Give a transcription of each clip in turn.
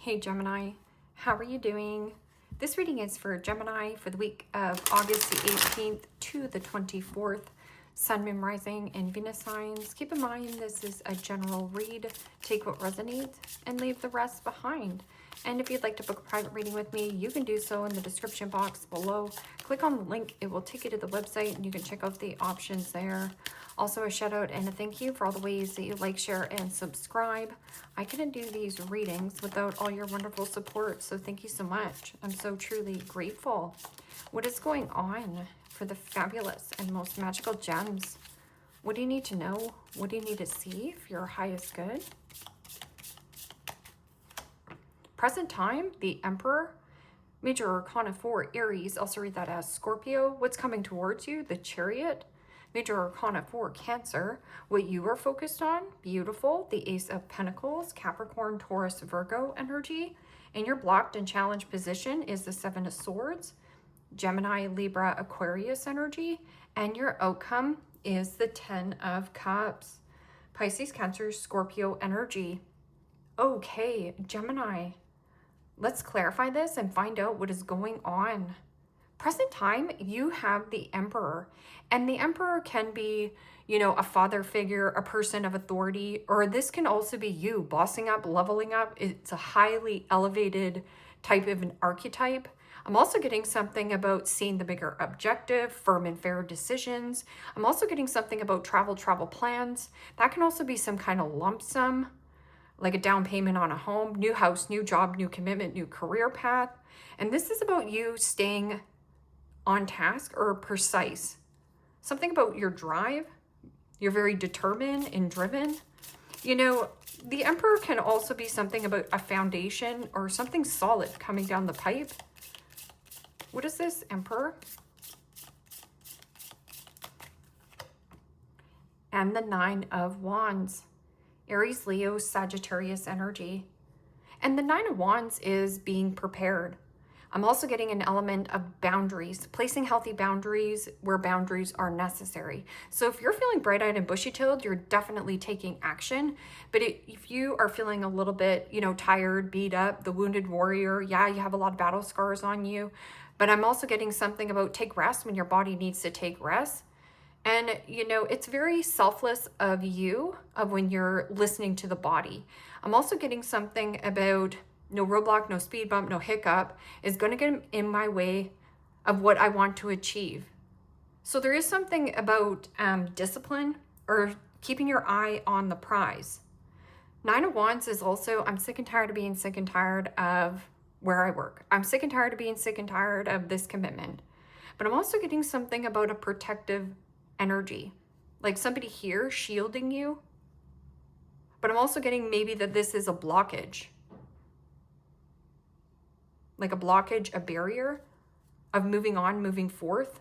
Hey Gemini, how are you doing? This reading is for Gemini for the week of August the 18th to the 24th. Sun, Moon, Rising, and Venus signs. Keep in mind this is a general read. Take what resonates and leave the rest behind. And if you'd like to book a private reading with me, you can do so in the description box below. Click on the link. It will take you to the website and you can check out the options there. Also a shout out and a thank you for all the ways that you like, share, and subscribe. I couldn't do these readings without all your wonderful support, so thank you so much. I'm so truly grateful. What is going on for the fabulous and most magical gems? What do you need to know? What do you need to see for your highest good? Present time, the Emperor. Major Arcana 4, Aries. Also read that as Scorpio. What's coming towards you? The Chariot. Major Arcana 4, Cancer. What you are focused on? Beautiful. The Ace of Pentacles, Capricorn, Taurus, Virgo energy. And your blocked and challenged position is the Seven of Swords, Gemini, Libra, Aquarius energy. And your outcome is the Ten of Cups, Pisces, Cancer, Scorpio energy. Okay, Gemini, let's clarify this and find out what is going on. Present time, you have the Emperor, and the Emperor can be, a father figure, a person of authority, or this can also be you bossing up, leveling up. It's a highly elevated type of an archetype. I'm also getting something about seeing the bigger objective, firm and fair decisions. I'm also getting something about travel plans. That can also be some kind of lump sum, like a down payment on a home, new house, new job, new commitment, new career path. And this is about you staying on task or precise. Something about your drive. You're very determined and driven. The Emperor can also be something about a foundation or something solid coming down the pipe. What is this, Emperor? And the Nine of Wands. Aries, Leo, Sagittarius energy. And the Nine of Wands is being prepared. I'm also getting an element of boundaries, placing healthy boundaries where boundaries are necessary. So if you're feeling bright-eyed and bushy-tailed, you're definitely taking action. But if you are feeling a little bit, tired, beat up, the wounded warrior, yeah, you have a lot of battle scars on you. But I'm also getting something about take rest when your body needs to take rest. And, it's very selfless of you, of when you're listening to the body. I'm also getting something about no roadblock, no speed bump, no hiccup is going to get in my way of what I want to achieve. So there is something about discipline or keeping your eye on the prize. Nine of Wands is also, I'm sick and tired of being sick and tired of where I work. I'm sick and tired of being sick and tired of this commitment. But I'm also getting something about a protective energy, like somebody here shielding you. But I'm also getting maybe that this is a blockage, like a blockage, a barrier of moving on, moving forth.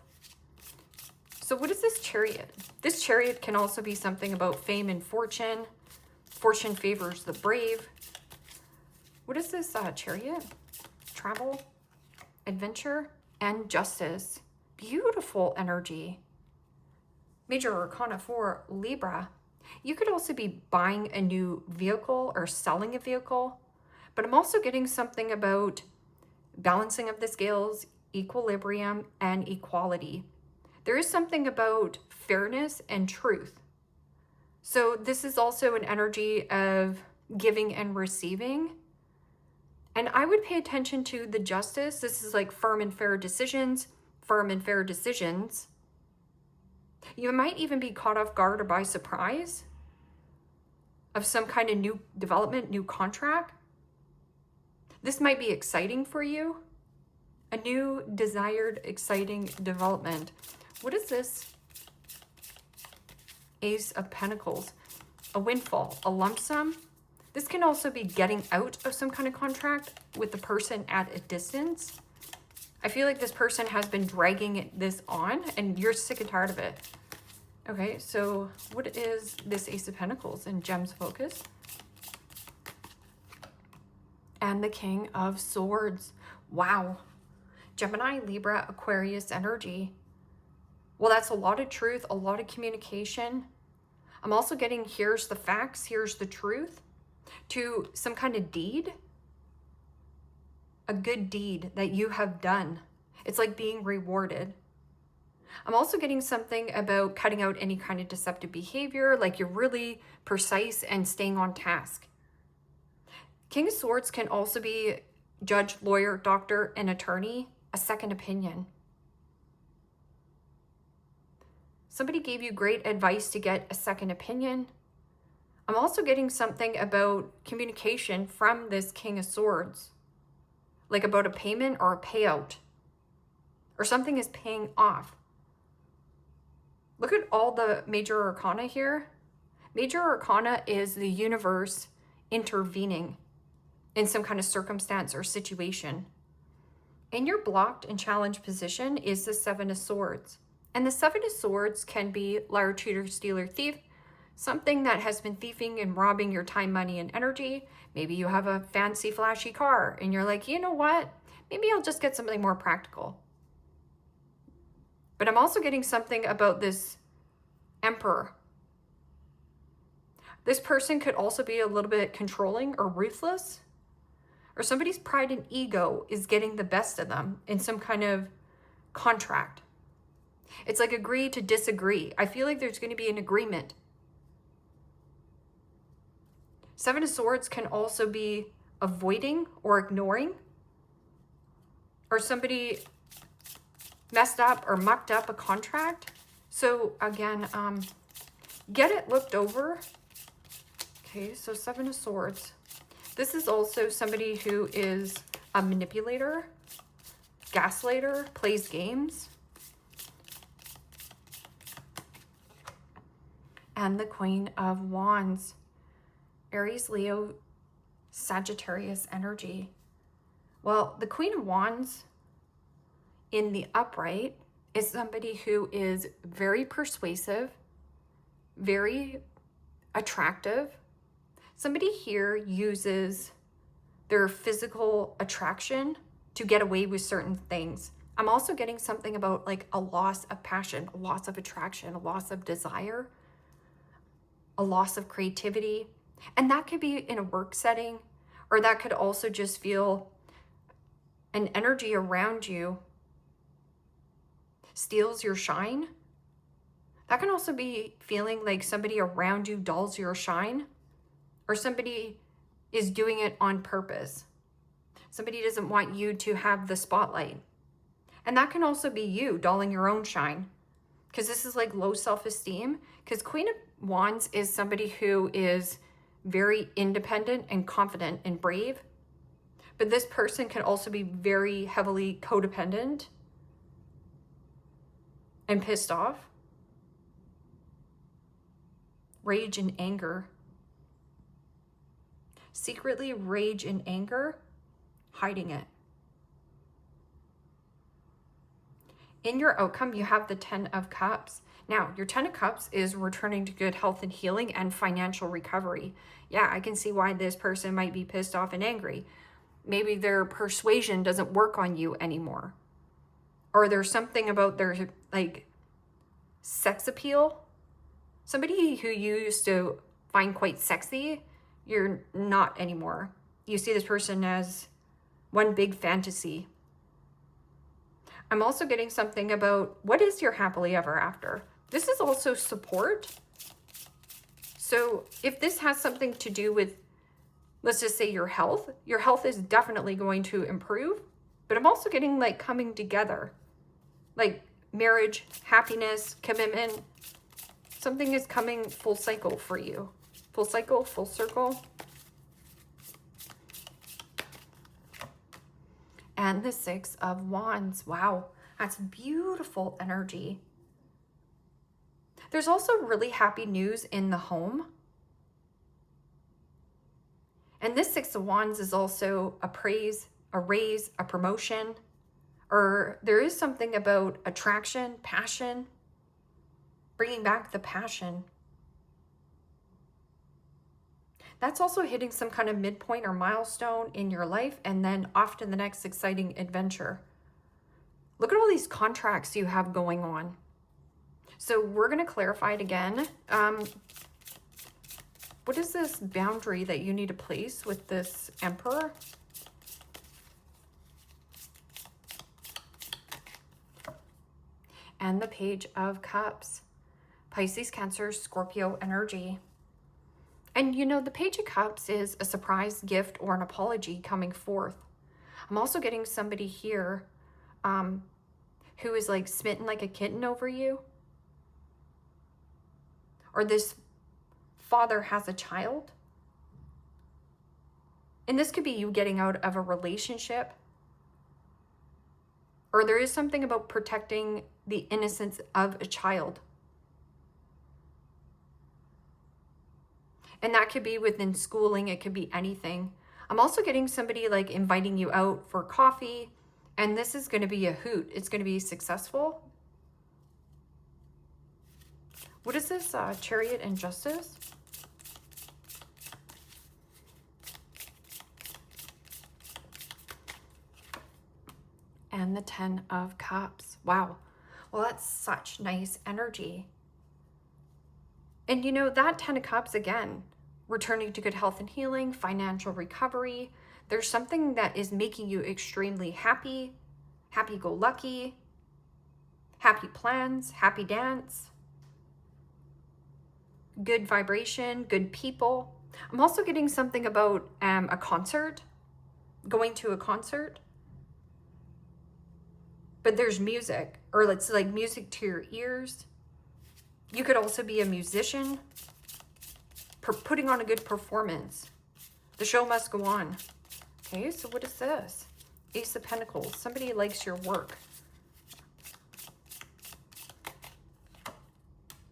So what is this Chariot? This Chariot can also be something about fame and fortune. Fortune favors the brave. What is this Chariot? Travel, adventure, and justice. Beautiful energy. Major Arcana 4, Libra. You could also be buying a new vehicle or selling a vehicle, but I'm also getting something about balancing of the scales, equilibrium, and equality. There is something about fairness and truth. So this is also an energy of giving and receiving. And I would pay attention to the justice. This is like firm and fair decisions, firm and fair decisions. You might even be caught off guard or by surprise of some kind of new development, new contract. This might be exciting for you. A new, desired, exciting development. What is this? Ace of Pentacles. A windfall, a lump sum. This can also be getting out of some kind of contract with the person at a distance. I feel like this person has been dragging this on and you're sick and tired of it. Okay, so what is this Ace of Pentacles in Gems Focus? And the King of Swords. Wow. Gemini, Libra, Aquarius energy. Well, that's a lot of truth, a lot of communication. I'm also getting here's the facts, here's the truth, to some kind of deed. a good deed that you have done. It's like being rewarded. I'm also getting something about cutting out any kind of deceptive behavior, like you're really precise and staying on task. King of Swords can also be judge, lawyer, doctor, and attorney, a second opinion. Somebody gave you great advice to get a second opinion. I'm also getting something about communication from this King of Swords, like about a payment or a payout, or something is paying off. Look at all the major arcana here. Major arcana is the universe intervening in some kind of circumstance or situation. In your blocked and challenged position is the Seven of Swords. And the Seven of Swords can be liar, cheater, stealer, thief, something that has been thieving and robbing your time, money, and energy. Maybe you have a fancy, flashy car and you're like, you know what? Maybe I'll just get something more practical. But I'm also getting something about this Emperor. This person could also be a little bit controlling or ruthless, or somebody's pride and ego is getting the best of them in some kind of contract. It's like agree to disagree. I feel like there's going to be an agreement. Seven of Swords can also be avoiding or ignoring, or somebody messed up or mucked up a contract. So again, get it looked over. Okay, so Seven of Swords. This is also somebody who is a manipulator, gaslighter, plays games. And the Queen of Wands. Aries, Leo, Sagittarius energy. Well, the Queen of Wands in the upright is somebody who is very persuasive, very attractive. Somebody here uses their physical attraction to get away with certain things. I'm also getting something about like a loss of passion, a loss of attraction, a loss of desire, a loss of creativity. And that could be in a work setting, or that could also just feel an energy around you steals your shine. That can also be feeling like somebody around you dulls your shine, or somebody is doing it on purpose. Somebody doesn't want you to have the spotlight. And that can also be you dulling your own shine, because this is like low self-esteem, because Queen of Wands is somebody who is very independent and confident and brave. But this person can also be very heavily codependent and pissed off. Rage and anger. Secretly rage and anger, hiding it. In your outcome, you have the 10 of Cups. Now, your 10 of Cups is returning to good health and healing and financial recovery. Yeah, I can see why this person might be pissed off and angry. Maybe their persuasion doesn't work on you anymore. Or there's something about their like sex appeal. Somebody who you used to find quite sexy, you're not anymore. You see this person as one big fantasy. I'm also getting something about what is your happily ever after. This is also support. So if this has something to do with, let's just say your health is definitely going to improve. But I'm also getting like coming together, like marriage, happiness, commitment. Something is coming full cycle for you. Full cycle, full circle. And the 6 of Wands. Wow, that's beautiful energy. There's also really happy news in the home. And this 6 of Wands is also a praise, a raise, a promotion, or there is something about attraction, passion, bringing back the passion. That's also hitting some kind of midpoint or milestone in your life and then off to the next exciting adventure. Look at all these contracts you have going on. So we're going to clarify it again. What is this boundary that you need to place with this Emperor? and the Page of Cups. Pisces, Cancer, Scorpio energy. And you know, the Page of Cups is a surprise gift or an apology coming forth. I'm also getting somebody here who is like smitten like a kitten over you. Or this father has a child. And this could be you getting out of a relationship. Or there is something about protecting the innocence of a child. And that could be within schooling. It could be anything. I'm also getting somebody like inviting you out for coffee. And this is going to be a hoot. It's going to be successful. What is this? Chariot and Justice? And the Ten of Cups. Wow. Well, that's such nice energy. And you know, that Ten of Cups, again, returning to good health and healing, financial recovery. There's something that is making you extremely happy, happy-go-lucky, happy plans, happy dance, good vibration, good people. I'm also getting something about a concert, going to a concert. But there's music, or it's like music to your ears. You could also be a musician, putting on a good performance. The show must go on. Okay, so what is this? Ace of Pentacles. Somebody likes your work.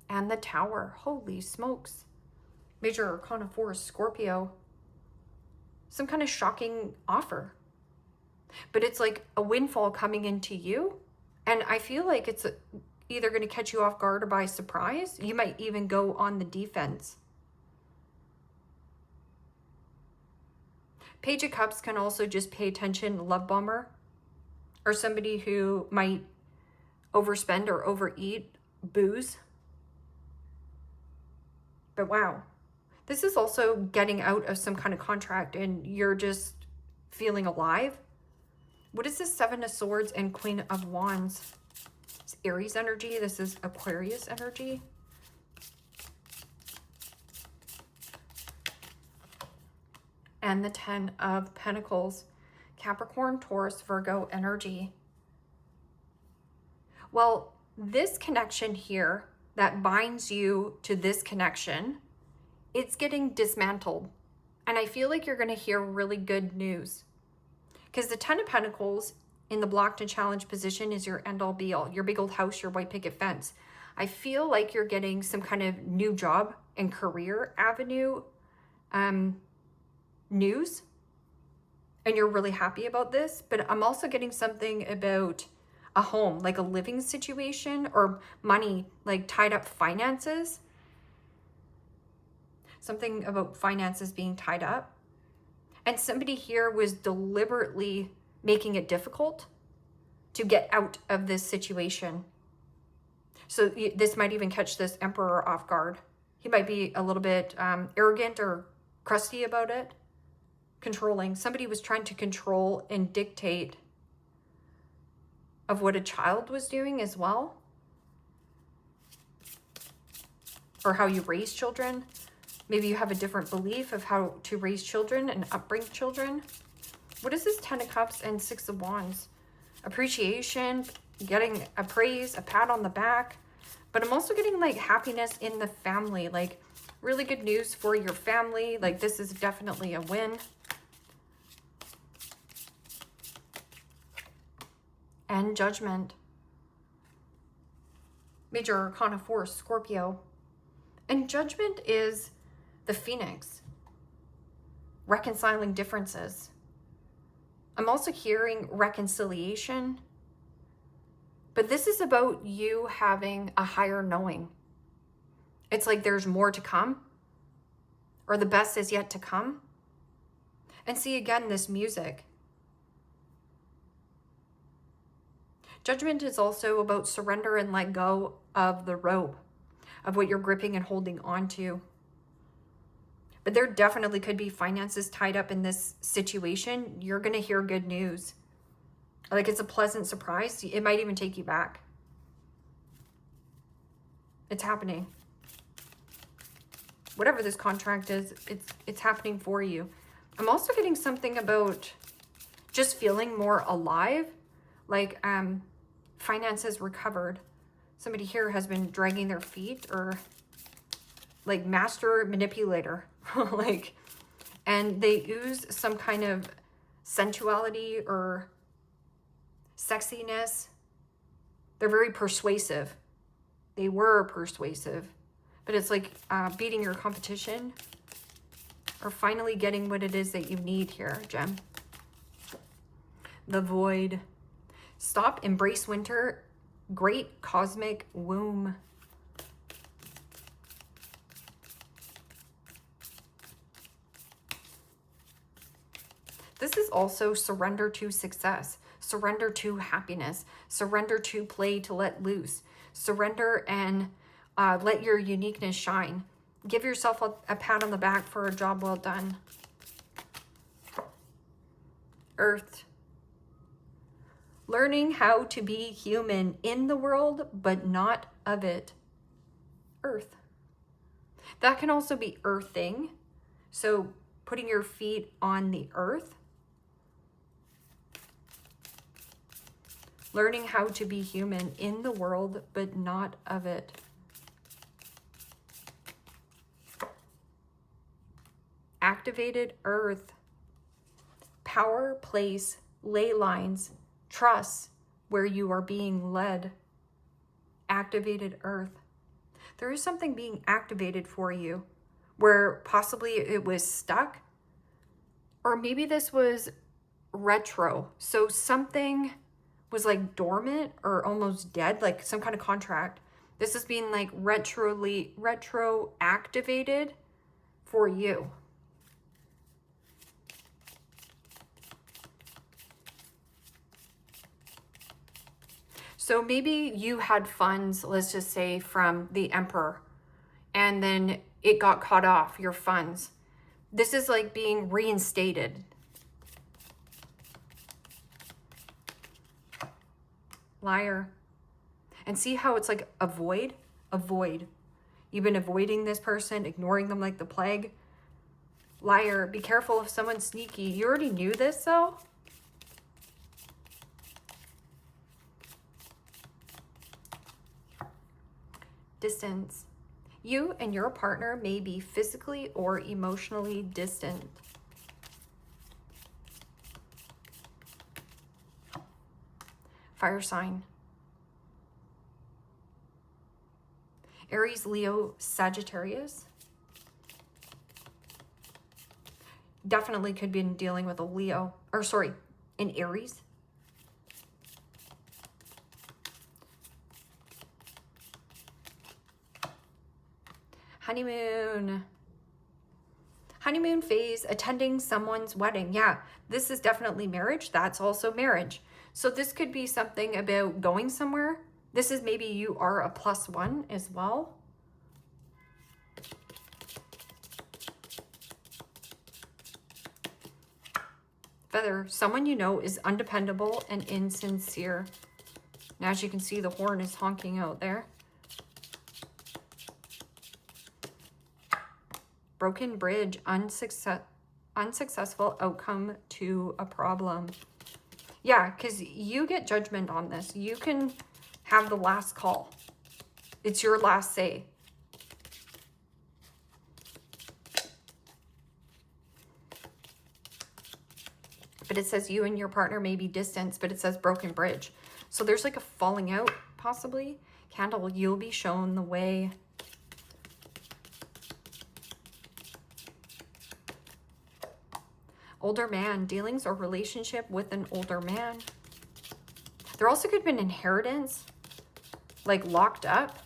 And the Tower. Holy smokes. Major Arcana 4, Scorpio. Some kind of shocking offer. But it's like a windfall coming into you. And I feel like it's either going to catch you off guard or by surprise. You might even go on the defense. Page of Cups can also just pay attention, love bomber. Or somebody who might overspend or overeat booze. But wow. This is also getting out of some kind of contract and you're just feeling alive. What is this? Seven of Swords and Queen of Wands? It's Aries energy. This is Aquarius energy. And the Ten of Pentacles. Capricorn, Taurus, Virgo energy. Well, this connection here that binds you to this connection, it's getting dismantled. And I feel like you're going to hear really good news. Because the Ten of Pentacles in the blocked and challenged position is your end all be all, your big old house, your white picket fence. I feel like you're getting some kind of new job and career avenue news. And you're really happy about this. But I'm also getting something about a home, like a living situation or money, like tied up finances. Something about finances being tied up. And somebody here was deliberately making it difficult to get out of this situation. So this might even catch this Emperor off guard. He might be a little bit arrogant or crusty about it. Controlling. Somebody was trying to control and dictate of what a child was doing as well. Or how you raise children. Maybe you have a different belief of how to raise children and upbring children. What is this Ten of Cups and Six of Wands? Appreciation, getting a praise, a pat on the back. But I'm also getting like happiness in the family, like really good news for your family. Like this is definitely a win. And Judgment. Major Arcana 4, Scorpio. And Judgment is the Phoenix, reconciling differences. I'm also hearing reconciliation, but this is about you having a higher knowing. It's like there's more to come, or the best is yet to come. And see again, this music. Judgment is also about surrender and let go of the rope, of what you're gripping and holding on to. But there definitely could be finances tied up in this situation. You're going to hear good news. Like it's a pleasant surprise. It might even take you back. It's happening. Whatever this contract is, it's happening for you. I'm also getting something about just feeling more alive, like finances recovered. Somebody here has been dragging their feet, or like master manipulator, like, and they use some kind of sensuality or sexiness. They're very persuasive. They were persuasive, but it's like beating your competition or finally getting what it is that you need here, Gem. The void. Stop, embrace winter. Great cosmic womb. This is also surrender to success, surrender to happiness, surrender to play, to let loose, surrender and let your uniqueness shine. Give yourself a pat on the back for a job well done. Earth. Learning how to be human in the world, but not of it. Earth. That can also be earthing. So putting your feet on the earth. Learning how to be human in the world, but not of it. Activated earth. Power, place, ley lines, trust where you are being led. Activated earth. There is something being activated for you where possibly it was stuck, or maybe this was retro. So something was like dormant or almost dead, like some kind of contract. This is being like retro activated for you. So maybe you had funds, let's just say from the Emperor, and then it got cut off, your funds. This is like being reinstated. Liar. And see how it's like avoid? Avoid. You've been avoiding this person, ignoring them like the plague. Liar. Be careful if someone's sneaky. You already knew this though? Distance. You and your partner may be physically or emotionally distant. Fire sign. Aries, Leo, Sagittarius. Definitely could be dealing with a Leo, or sorry, an Aries. Honeymoon. Honeymoon phase, attending someone's wedding. Yeah, this is definitely marriage. That's also marriage. So this could be something about going somewhere. This is maybe you are a +1 as well. Feather, someone you know is undependable and insincere. Now, as you can see, the horn is honking out there. Broken bridge, unsuccessful outcome to a problem. Yeah, because you get judgment on this. You can have the last call. It's your last say. But it says you and your partner may be distant, but it says broken bridge. So there's like a falling out, possibly. Candle, you'll be shown the way. Older man, dealings or relationship with an older man. There also could have been inheritance, like locked up.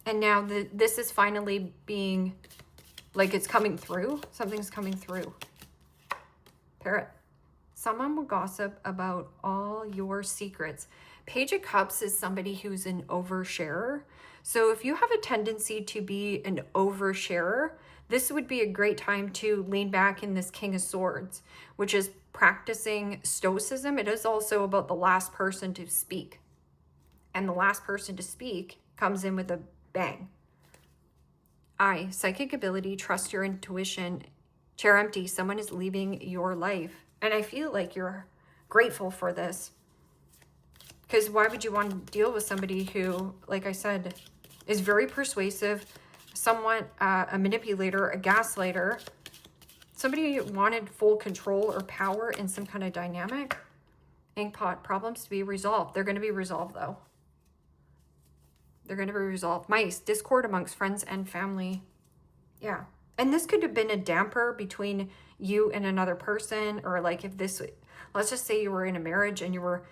And now this is finally being, like it's coming through. Something's coming through. Parrot. Someone will gossip about all your secrets. Page of Cups is somebody who's an oversharer. So if you have a tendency to be an oversharer, this would be a great time to lean back in this King of Swords, which is practicing stoicism. It is also about the last person to speak. And the last person to speak comes in with a Bang. I, psychic ability, trust your intuition. Chair empty, someone is leaving your life. And I feel like you're grateful for this. Because why would you want to deal with somebody who, like I said, is very persuasive, somewhat a manipulator, a gaslighter, somebody who wanted full control or power in some kind of dynamic? Inkpot, problems to be resolved. They're going to be resolved, though. They're going to be resolved. Mice, discord amongst friends and family. Yeah. And this could have been a damper between you and another person, or like if this, let's just say you were in a marriage and you were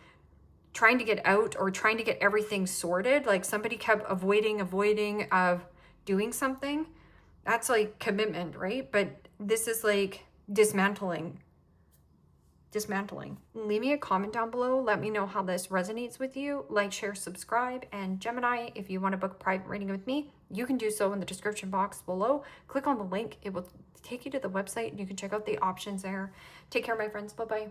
trying to get out or trying to get everything sorted, like somebody kept avoiding of doing something. That's like commitment, right? But this is like dismantling. Leave me a comment down below. Let me know how this resonates with you. Like, share, subscribe. And Gemini, if you want to book a private reading with me, you can do so in the description box below. Click on the link. It will take you to the website and you can check out the options there. Take care, my friends. Bye-bye.